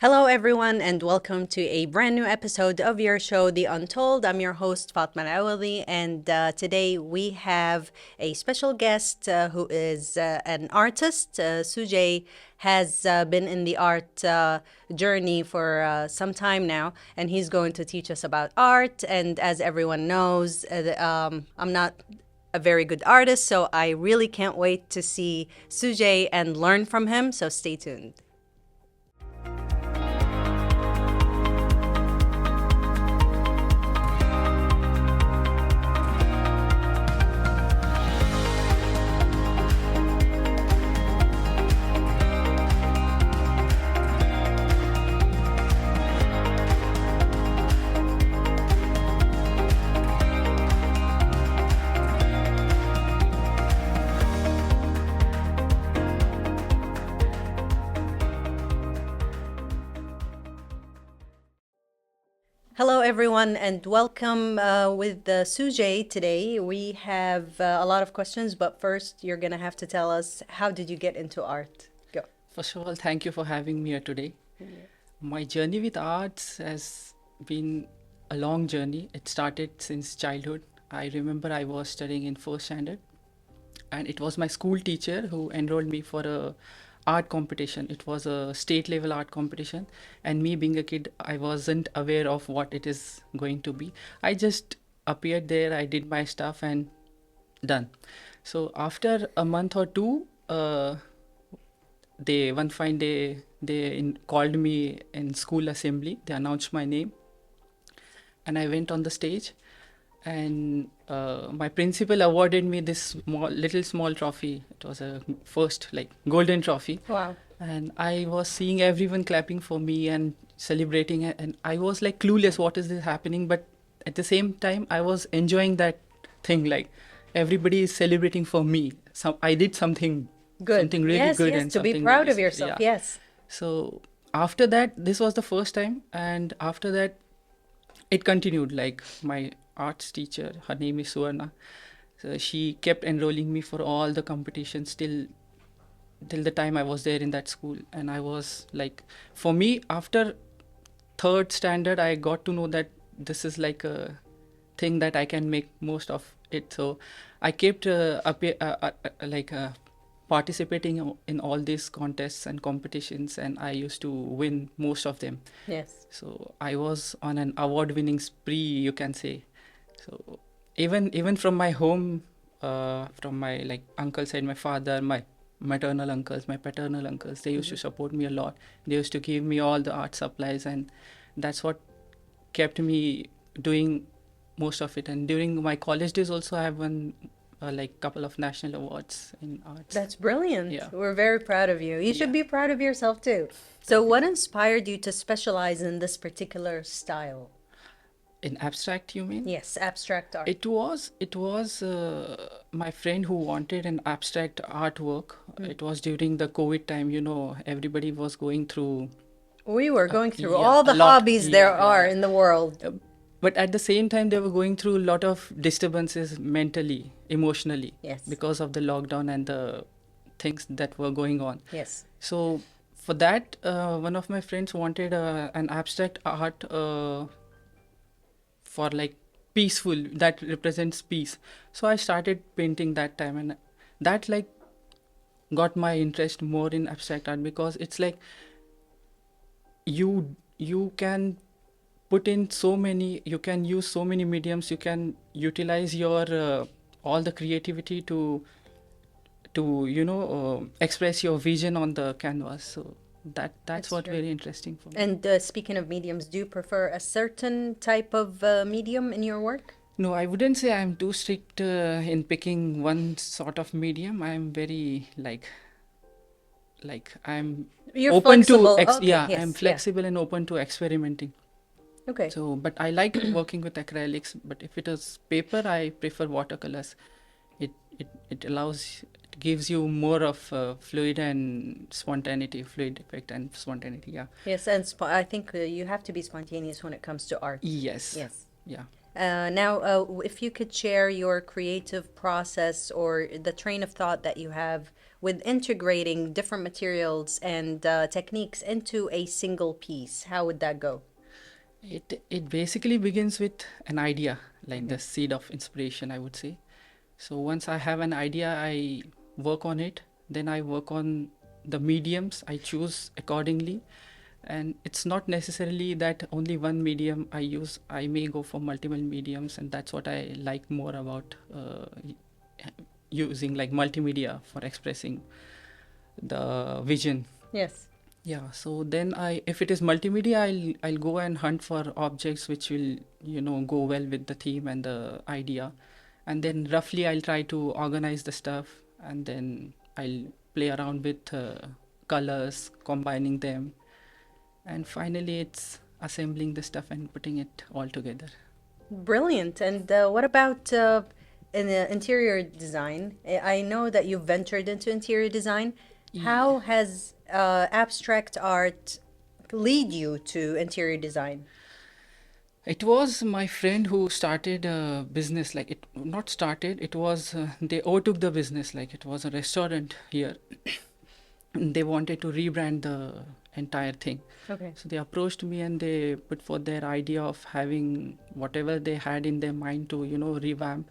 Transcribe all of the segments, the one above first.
Hello, everyone, and welcome to a brand new episode of your show, The Untold. I'm your host, Fatma Awali, and today we have a special guest who is an artist. Sujay has been in the art journey for some time now, and he's going to teach us about art. And as everyone knows, I'm not a very good artist, so I really can't wait to see Sujay and learn from him. So stay tuned. Hello, everyone, and welcome with Sujay today. We have a lot of questions, but first, you're going to have to tell us, how did you get into art? Go. First of all, thank you for having me here today. My journey with arts has been a long journey. It started since childhood. I remember I was studying in first standard, and it was my school teacher who enrolled me for a art competition. It was a state level art competition, and me being a kid, I wasn't aware of what it is going to be. I just appeared there, I did my stuff, and done. So after a month or two, they one fine day called me in school assembly. They announced my name, and I went on the stage, and my principal awarded me this little small trophy. It was a first like golden trophy. Wow. And I was seeing everyone clapping for me and celebrating it, and I was like clueless, what is this happening? But at the same time, I was enjoying that thing, like everybody is celebrating for me. I did something Good. something really Yes, good yes, and to be something proud really of yourself. yeah. Yes. So after that, this was the first time, and after that, it continued. Like my arts teacher, her name is Suvarna. So she kept enrolling me for all the competitions till the time I was there in that school. And I was like, for me, after third standard, I got to know that this is like a thing that I can make most of it. So I kept participating in all these contests and competitions, and I used to win most of them. Yes. So I was on an award-winning spree, you can say. So even from my home, from my like uncle side, my father, my maternal uncles, my paternal uncles, they used to support me a lot. They used to give me all the art supplies, and that's what kept me doing most of it. And during my college days also, I have won like couple of national awards in arts. That's brilliant. Yeah. We're very proud of you. You should Yeah. be proud of yourself too. So, what inspired you to specialize in this particular style? In abstract, you mean? Yes, abstract art. It was my friend who wanted an abstract artwork. It was during the COVID time, everybody was going through We were going through yeah, all a the lot. hobbies there Yeah, are yeah. in the world. But at the same time, they were going through a lot of disturbances mentally, emotionally, Yes. because of the lockdown and the things that were going on. Yes. So for that, one of my friends wanted an abstract art for like peaceful, that represents peace. So I started painting that time, and that like got my interest more in abstract art, because it's like you can put in so many, you can use so many mediums, you can utilize your all the creativity to express your vision on the canvas. So that's what true. very interesting for me. And speaking of mediums, do you prefer a certain type of medium in your work? No, I wouldn't say I'm too strict in picking one sort of medium. I'm very like I'm You're open to flexible. Okay, yeah, yes, I'm yeah. flexible and open to experimenting. Okay. So, but I like working with acrylics. But if it is paper, I prefer watercolors. It allows, it gives you more of fluid and spontaneity, fluid effect and spontaneity. Yeah. Yes, and I think you have to be spontaneous when it comes to art. Yes. Yes. Yeah. If you could share your creative process or the train of thought that you have with integrating different materials and techniques into a single piece, how would that go? It basically begins with an idea, like the seed of inspiration, I would say. So once I have an idea, I work on it. Then I work on the mediums I choose accordingly. And it's not necessarily that only one medium I use. I may go for multiple mediums, and that's what I like more about using like multimedia for expressing the vision. Yes. Yeah, so then if it is multimedia, I'll go and hunt for objects which will, go well with the theme and the idea. And then roughly I'll try to organize the stuff, and then I'll play around with colors, combining them, and finally it's assembling the stuff and putting it all together. Brilliant. And what about interior design? I know that you've ventured into interior design. How has abstract art lead you to interior design? It was my friend who started a business, like it not started, it was they overtook the business, like it was a restaurant here. They wanted to rebrand the entire thing. Okay. So they approached me and they put forth their idea of having whatever they had in their mind to, revamp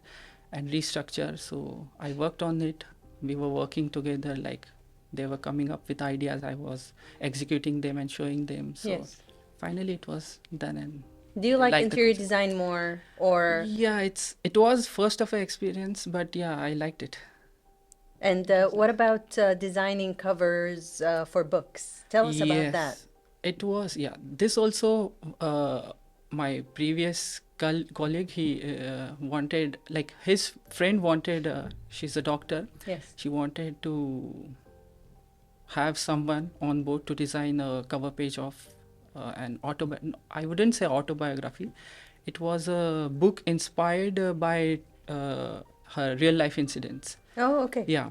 and restructure. So I worked on it. We were working together, like they were coming up with ideas. I was executing them and showing them. So Yes. finally it was done. And Do you I like the interior concept. design more or Yeah, it was first of a experience, but yeah, I liked it. and what about designing covers for books? Tell us about that. Yes, it was. Yeah, this also, my previous colleague, he wanted, like his friend wanted, she's a doctor, Yes. she wanted to have someone on board to design a cover page of an I wouldn't say autobiography. It was a book inspired by her real life incidents. Oh, okay. Yeah.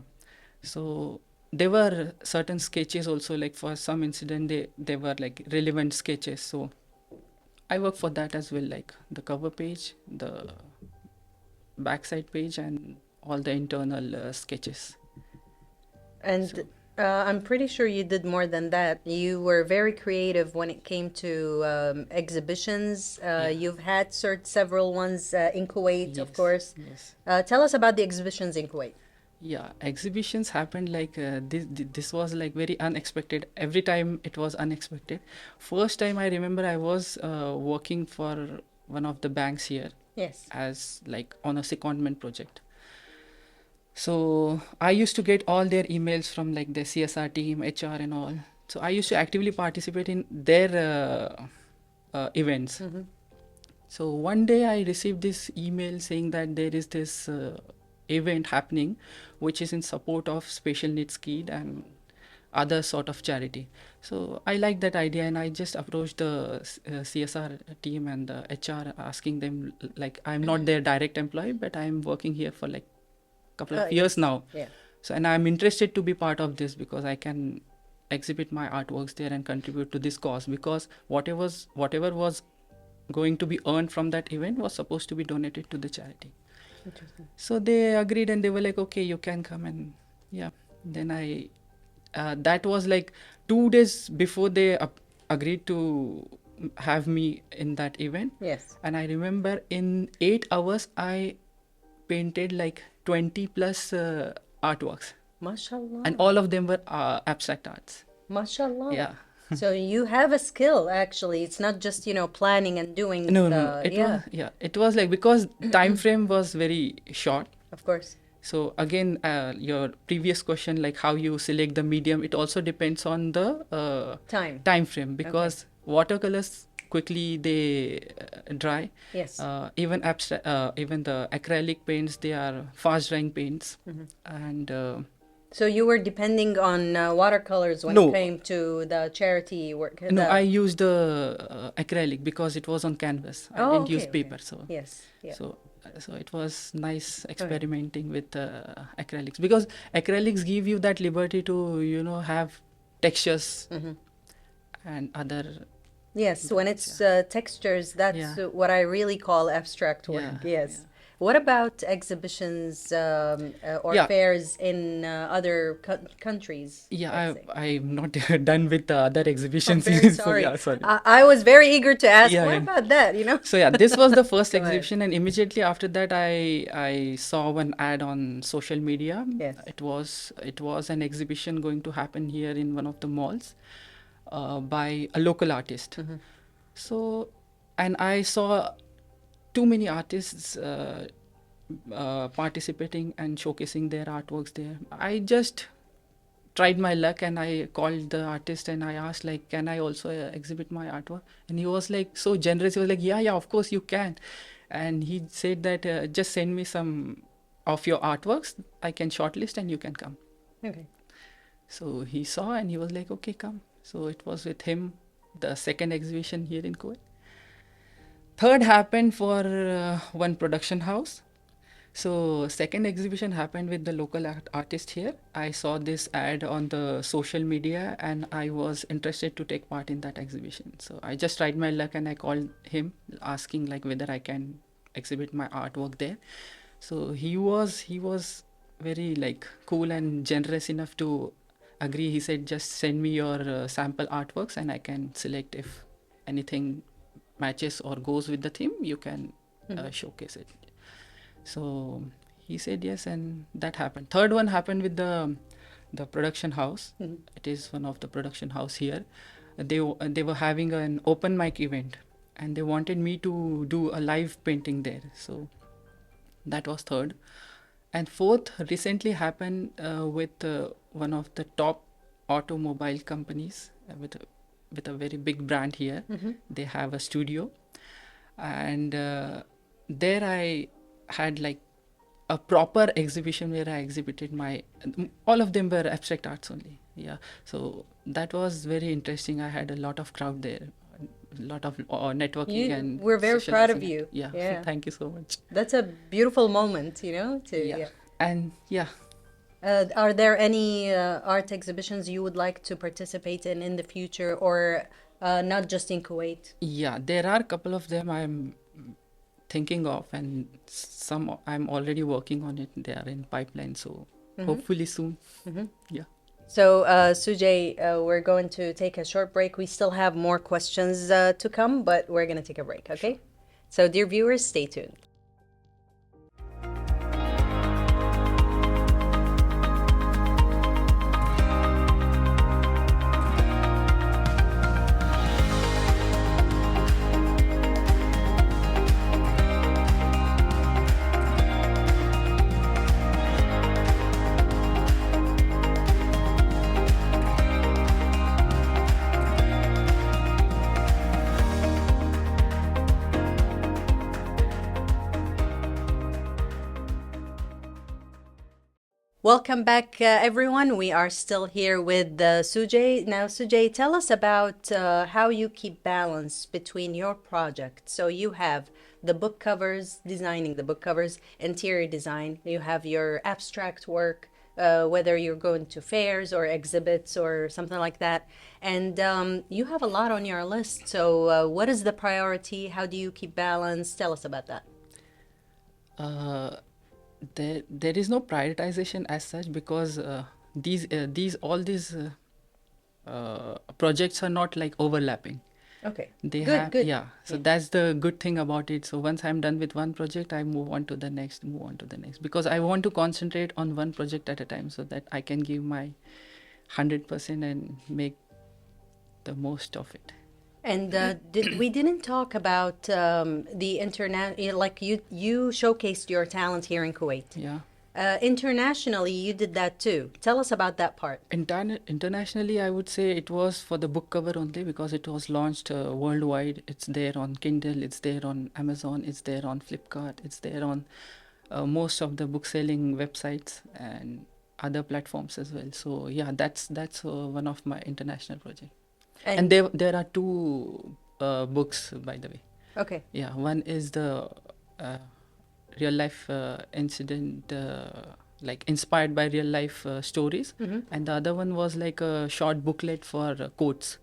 So there were certain sketches also, like for some incident they were like relevant sketches. So I work for that as well, like the cover page, the backside page, and all the internal sketches. And So I'm pretty sure you did more than that. You were very creative when it came to exhibitions. yeah. You've had several ones in Kuwait, of Yes, course. yes. Tell us about the exhibitions in Kuwait. Yeah, exhibitions happened like this was like very unexpected. Every time it was unexpected. First time I remember I was working for one of the banks here Yes. as like on a secondment project. So I used to get all their emails from like the CSR team, HR and all. So I used to actively participate in their events. Mm-hmm. So one day I received this email saying that there is this event happening which is in support of special needs kid and other sort of charity. So I liked that idea and I just approached the CSR team and the HR asking them, like, I'm not their direct employee, but I'm working here for like couple of years Yes. now. Yeah. So and I'm interested to be part of this because I can exhibit my artworks there and contribute to this cause, because whatever was going to be earned from that event was supposed to be donated to the charity. Interesting. So they agreed and they were like, okay, you can come. And yeah, then I that was like 2 days before they agreed to have me in that event. Yes. And I remember in 8 hours I painted like 20 plus artworks, Mashallah. and all of them were abstract arts. Mashallah. Yeah. So you have a skill actually. It's not just, planning and doing No. yeah, It was like, because time frame was very short. of course. So again, your previous question, like how you select the medium, it also depends on the Time. frame, because watercolors quickly they dry. Yes. Even even the acrylic paints, they are fast drying paints. And So you were depending on watercolors when No. it came to the charity work. no, the- I used the acrylic because it was on canvas. I Oh, didn't okay, use okay. paper. So Yes. Yeah. so it was nice experimenting with acrylics, because acrylics give you that liberty to have textures Mm-hmm. and other Yes, when it's textures, that's Yeah. what I really call abstract work. Yeah, Yes. yeah. What about exhibitions or Yeah, fairs in other countries, yeah, let's say? I'm not done with the other I'm exhibitions, very so sorry. yeah, sorry. I was very eager to ask, Yeah, what yeah. about that, So yeah, this was the first Go ahead. exhibition, and immediately after that, I saw one ad on social media. Yes. It was an exhibition going to happen here in one of the malls, by a local artist. Mm-hmm. So, and I saw too many artists participating and showcasing their artworks there. I just tried my luck and I called the artist and I asked, like, can I also exhibit my artwork? And he was like so generous. He was like, yeah, of course you can. And he said that just send me some of your artworks. I can shortlist and you can come. Okay. So he saw and he was like, okay, come. So it was with him, the second exhibition here in Kuwait. Third happened for one production house. So second exhibition happened with the local artist here. I saw this ad on the social media and I was interested to take part in that exhibition. So I just tried my luck and I called him asking like whether I can exhibit my artwork there. So he was very like cool and generous enough to agree. He said just send me your sample artworks and I can select if anything matches or goes with the theme. You can showcase it. So he said yes, and that happened. Third one happened with the production house. Mhm. It is one of the production house here. They were having an open mic event, and they wanted me to do a live painting there. So that was third, and fourth recently happened with one of the top automobile companies with a very big brand here. Mhm. They have a studio, and there I had like a proper exhibition where I exhibited my all of them were abstract arts only. Yeah, so that was very interesting. I had a lot of crowd there, a lot of networking and We're very proud of socializing. you. Yeah, Yeah. thank you so much. That's a beautiful moment, Yeah, and yeah, Are there any art exhibitions you would like to participate in the future, or not just in Kuwait? yeah, there are a couple of them I'm thinking of, and some I'm already working on it. They are in pipeline, so hopefully soon. Yeah. So, Sujay, we're going to take a short break. We still have more questions to come, but we're going to take a break, okay? So, dear viewers, stay tuned. Welcome back, everyone. We are still here with Sujay. Now, Sujay, tell us about how you keep balance between your projects. So, you have the book covers, designing the book covers, interior design, you have your abstract work, whether you're going to fairs or exhibits or something like that. And you have a lot on your list. So, what is the priority? How do you keep balance? Tell us about that. There is no prioritization as such because these projects are not like overlapping. Okay. They Good, have, good. yeah, so Yeah. that's the good thing about it. So once I'm done with one project, I move on to the next, because I want to concentrate on one project at a time so that I can give my 100% and make the most of it. And we didn't talk about the internet, like you showcased your talent here in Kuwait. Yeah. Internationally, you did that too. Tell us about that part. Internationally, I would say it was for the book cover only because it was launched worldwide. It's there on Kindle, it's there on Amazon, it's there on Flipkart, it's there on most of the book selling websites and other platforms as well. So yeah, that's one of my international projects. And there are two books, by the way. Okay. Yeah, one is the real life incident, like inspired by real life stories, and the other one was like a short booklet for quotes.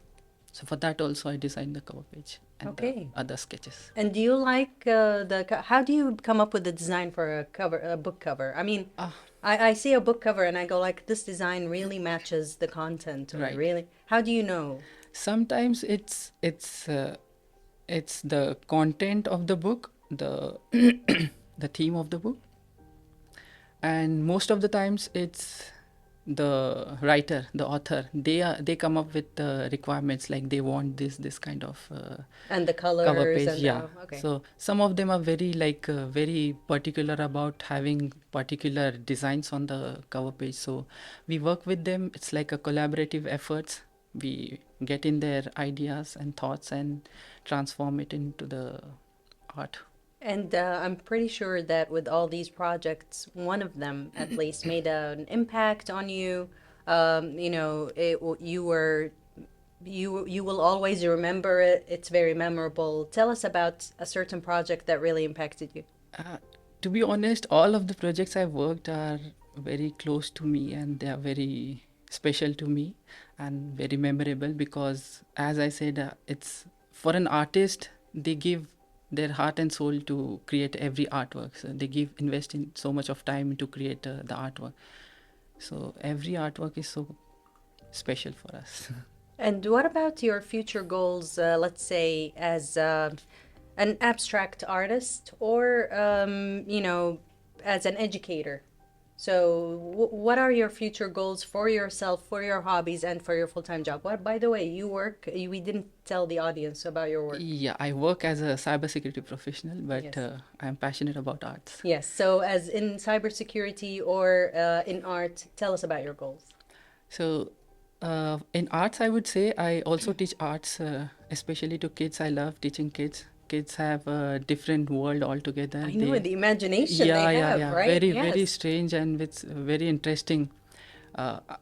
So for that also I designed the cover page and the Okay. other sketches. And do you like how do you come up with the design for a book cover? I mean, Ah, I see a book cover and I go like, this design really matches the content, or right. really, how do you know? Sometimes it's the content of the book, the the theme of the book, and most of the times it's the writer, the author. They come up with the requirements, like they want this kind of And the cover colors page. and Yeah. okay. So some of them are very very particular about having particular designs on the cover page. So we work with them. It's like a collaborative efforts. We get in their ideas and thoughts and transform it into the art. And I'm pretty sure that with all these projects, one of them at least made an impact on you. You know, you will always remember it. It's very memorable. Tell us about a certain project that really impacted you. Uh, to be honest, all of the projects I've worked are very close to me and they are very special to me and very memorable because, as I said, it's for an artist, they give their heart and soul to create every artwork. So they invest in so much of time to create the artwork. So every artwork is so special for us. And what about your future goals, let's say, as an abstract artist or, you know, as an educator? So, what are your future goals for yourself, for your hobbies, and for your full-time job? What, by the way, we didn't tell the audience about your work. Yeah, I work as a cybersecurity professional, but Yes. I'm passionate about arts. Yes. So, as in cybersecurity or in art, tell us about your goals. So, in arts, I would say I also teach arts, especially to kids. I love teaching kids. Kids have a different world altogether. I know the imagination they have, right? Very, very Yes. strange and it's very interesting.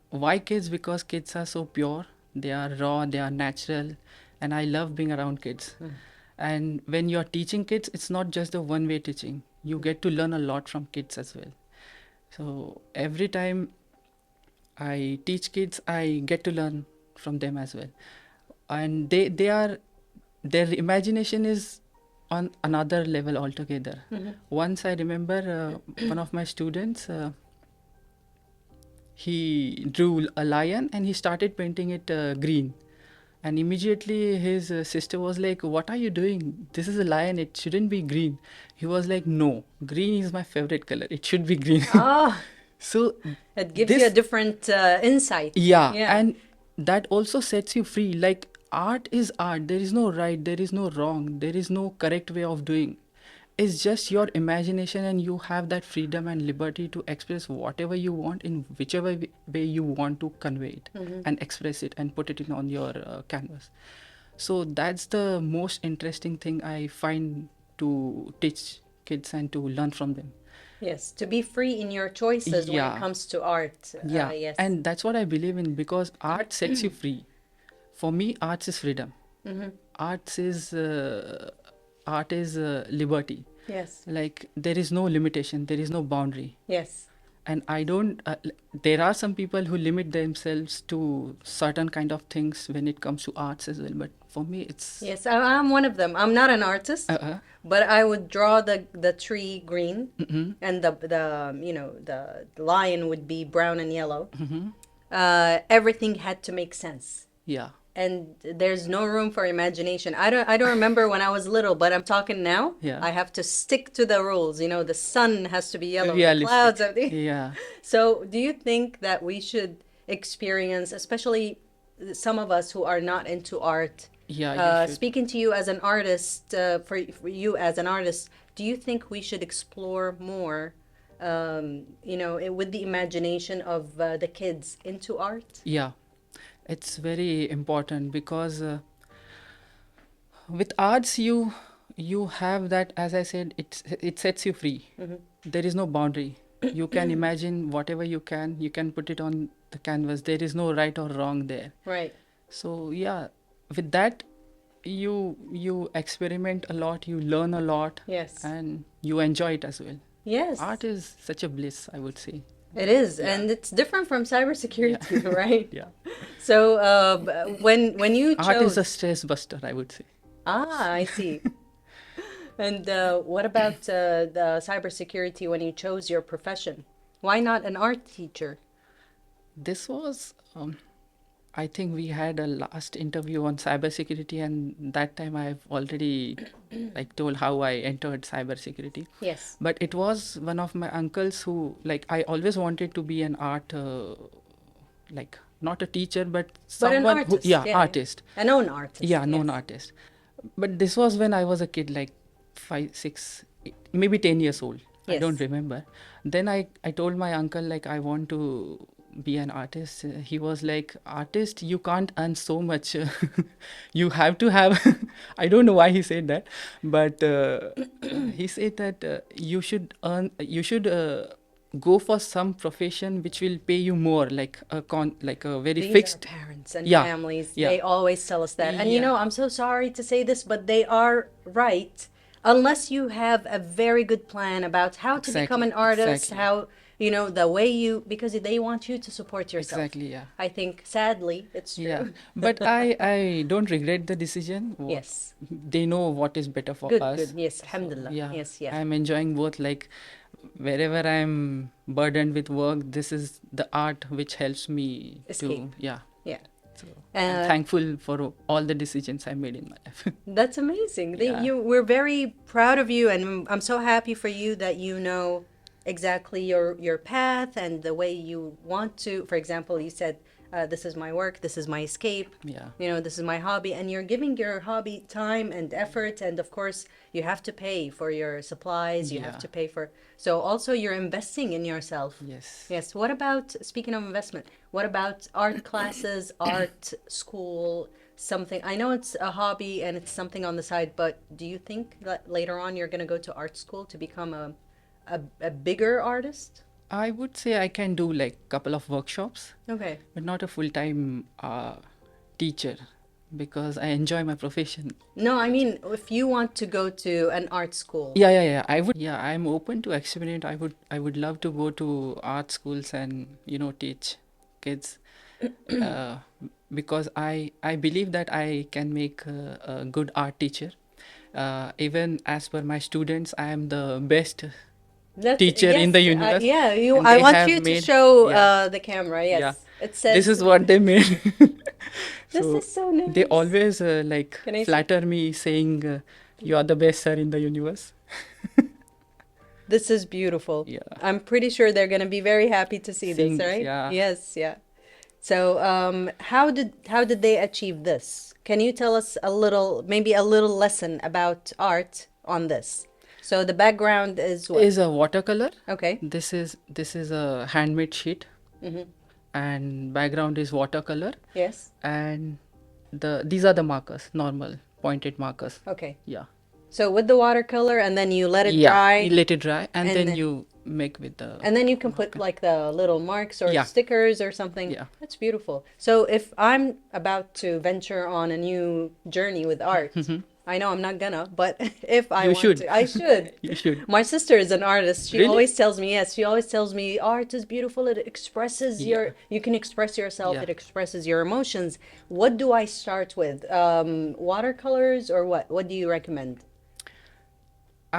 Why kids? Because kids are so pure. They are raw. They are natural, and I love being around kids. And when you're teaching kids, it's not just the one-way teaching. You get to learn a lot from kids as well. So every time I teach kids, I get to learn from them as well. And they are their imagination is on another level altogether. Once I remember one of my students, he drew a lion and he started painting it green. And immediately his sister was like, "What are you doing? This is a lion. It shouldn't be green." He was like, "No, green is my favorite color. It should be green." Ah, So it gives you a this different insight. Yeah, Yeah. and that also sets you free. Like, art is art. There is no right, there is no wrong, there is no correct way of doing. It's just your imagination, and you have that freedom and liberty to express whatever you want in whichever way you want to convey it and express it and put it in on your canvas. So that's the most interesting thing I find to teach kids and to learn from them. Yes, to be free in your choices when it Yeah. comes to art. Yeah, Yes. and that's what I believe in because art sets you free. For me, arts is freedom. Arts is art is liberty. Yes. Like there is no limitation, there is no boundary, Yes. and I don't. There are some people who limit themselves to certain kind of things when it comes to arts as well. But for me, it's Yes, I'm one of them. I'm not an artist, but I would draw the tree green, and the you know the lion would be brown and yellow. Everything had to make sense, yeah, and there's no room for imagination. I don't remember when I was little, but I'm talking now. Yeah. I have to stick to the rules. You know, the sun has to be yellow, the realistic. clouds are the Yeah, So, do you think that we should experience, especially some of us who are not into art, yeah. You should. speaking to you as an artist, for you as an artist, do you think we should explore more, you know, with the imagination of the kids into art? Yeah, it's very important because with arts you have that, as I said, it sets you free. There is no boundary. You can imagine whatever you can put it on the canvas. There is no right or wrong there. Right. So yeah, with that you experiment a lot, you learn a lot, Yes. and you enjoy it as well. Yes. Art is such a bliss, I would say. It is, Yeah. and it's different from Yeah. cybersecurity, right? Yeah. So, when you Art is a chose, stress buster, I would say. I see. And what about the cybersecurity when you chose your profession? Why not an art teacher? This was, I think we had a last interview on cybersecurity, and that time I've already like told how I entered cybersecurity. Yes, But it was one of my uncles who, like, I always wanted to be an art, like, not a teacher, but but an someone who, artist, yeah, yeah, yeah. artist. A known artist, Yeah, known yes. artist. But this was when I was a kid, like 5, 6, maybe 10 years old. I don't Yes. remember. Then I told my uncle, like, I want to be an artist. He was like, artist, you can't earn so much. You have to have. I don't know why he said that, but he said that you should earn. You should. Go for some profession which will pay you more, like like a very These are fixed. parents and Yeah, families. yeah, They always tell us that. And yeah. I'm so sorry to say this, but they are right. Unless you have a very good plan about how to become Exactly, an artist, exactly, how, the way because they want you to support yourself. exactly. Yeah, I think, sadly, it's yeah. true. But I don't regret the decision. Yes. They know what is better for Good, good. us. Yes, So alhamdulillah. yeah, Yes, yeah. I'm enjoying both. Like wherever I'm burdened with work, this is the art which helps me to, Escape. yeah. Yeah. So I'm Uh, thankful for all the decisions I made in my life. That's amazing. Yeah, We're very proud of you, and I'm so happy for you that you know exactly your path and the way you want to. For example, you said, "This is my work. This is my escape. yeah, This is my hobby," and you're giving your hobby time and effort, and of course, you have to pay for your supplies. You have yeah. to pay for. So also, you're investing in yourself. Yes. Yes. What about, speaking of investment, what about art classes, art school, something? I know it's a hobby and it's something on the side, but do you think that later on you're going to go to art school to become a bigger artist? I would say I can do like couple of workshops, Okay. but not a full-time teacher because I enjoy my profession. No, I mean, if you want to go to an art school. Yeah, yeah, yeah. I would. Yeah, I'm open to experiment. I would love to go to art schools and teach kids, uh, because I believe that I can make a good art teacher. Even as per my students, I am the best That's, teacher in yes, the universe, yeah, and I they want have you to made. show Yeah, the camera. yeah. Yes. It This says, is what they made. this So is so they nice. always like Can I see? flatter me, saying, "You are the best sir in the universe." This is beautiful. Yeah, I'm pretty sure they're going to be very happy to see this, seeing this. right? Yeah. Yes, yeah. So, how did they achieve this? Can you tell us a little, maybe a little lesson about art on this? So the background is what? Is a watercolor. Okay. This is a handmade sheet, Mm-hmm. and background is watercolor, Yes. and these are the markers, normal pointed markers. Okay. Yeah. So with the watercolor, and then you let it Yeah. You dry, let it dry, and and then then you make with the and then you can put marker. like the little marks or Yeah. stickers or something. Yeah. That's beautiful. So if I'm about to venture on a new journey with art, I know I'm not gonna, but if I You want should. to, I should. You should. My sister is an artist. She Really? always tells me, yes, she always tells me art is beautiful. It expresses Yeah. you can express yourself. Yeah. It expresses your emotions. What do I start with? Watercolors or what? What do you recommend?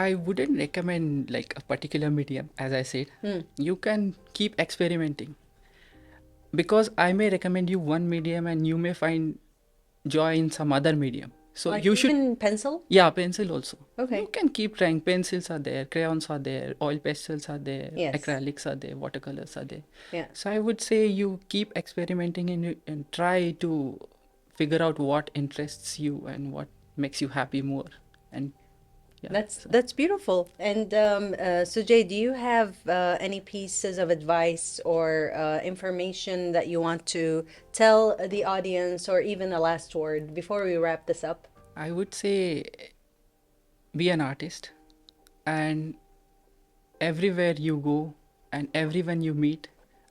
I wouldn't recommend like a particular medium, as I said. You can keep experimenting, because I may recommend you one medium and you may find joy in some other medium. So Like you should, even pencil? yeah, pencil also. Okay. You can keep trying. Pencils are there, crayons are there, oil pastels are there, Yes. acrylics are there, watercolors are there. Yeah. So I would say you keep experimenting, and try to figure out what interests you and what makes you happy more. And yeah, That's beautiful. And Sujay, do you have any pieces of advice or information that you want to tell the audience, or even a last word before we wrap this up? I would say be an artist, and everywhere you go and everyone you meet,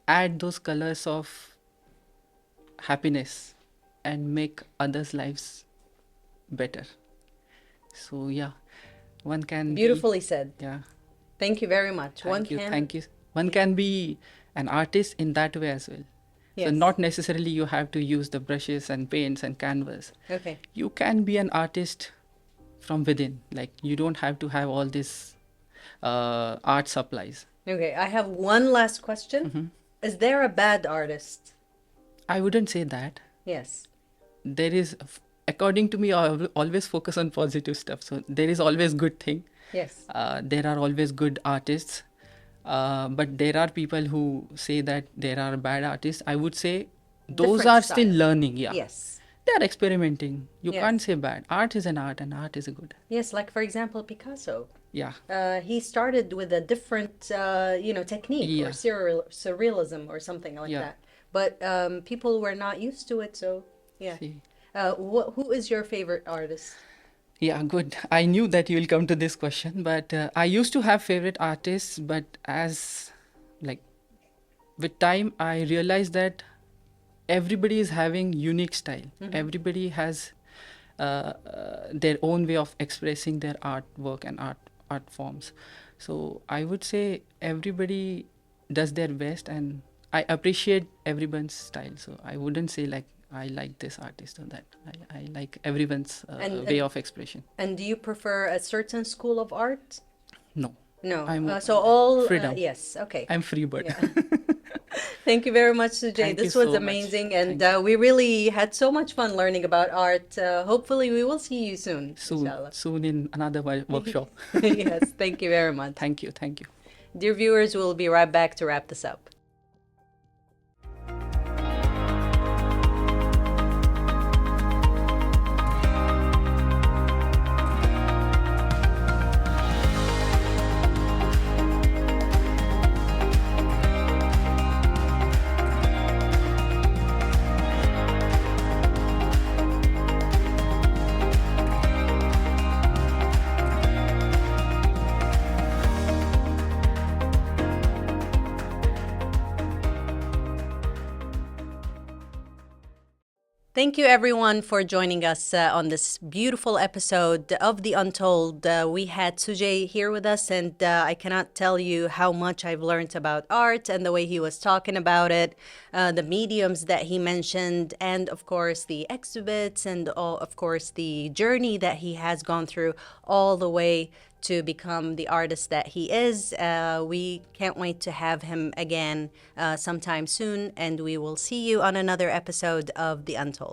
add those colors of happiness and make others' lives better. So yeah, one can be, Beautifully said. yeah. Thank you very much. One Thank you, can. thank you. One can be an artist in that way as well. So Yes. not necessarily you have to use the brushes and paints and canvas. Okay. You can be an artist from within. Like you don't have to have all this art supplies. Okay. I have one last question. Mhm. Is there a bad artist? I wouldn't say that. Yes. There is, according to me, I always focus on positive stuff. So there is always good thing. Yes. There are always good artists. But there are people who say that there are bad artists. I would say those Different are still style. learning. Yeah. Yes. They are experimenting. You Yes. can't say bad. Art is an art and art is a good. Yes. Like, for example, Picasso. Yeah. He started with a different, technique or Yeah. surrealism or something like Yeah. that. But people were not used to it, so yeah. See. Who is your favorite artist? Yeah, good. I knew that you will come to this question, but I used to have favorite artists, but as like with time, I realized that everybody is having unique style. Everybody has their own way of expressing their artwork and art forms. So I would say everybody does their best, and I appreciate everyone's style. So I wouldn't say like I like this artist or that. I like everyone's And way of expression. and do you prefer a certain school of art? No, No. I'm So all freedom. yes. Okay. I'm free bird. Yeah. Thank you very much, Sujay. Thank you This was so much. amazing, and Thank we really had so much fun learning about art. Hopefully, we will see you soon. soon, Inshallah. soon in another workshop. Yes. Thank you very much. Thank you. Dear viewers, we'll be right back to wrap this up. Thank you, everyone, for joining us on this beautiful episode of The Untold. We had Sujay here with us, and I cannot tell you how much I've learned about art and the way he was talking about it, the mediums that he mentioned, and of course, the exhibits, and of course, the journey that he has gone through all the way to become the artist that he is. We can't wait to have him again sometime soon, and we will see you on another episode of The Untold.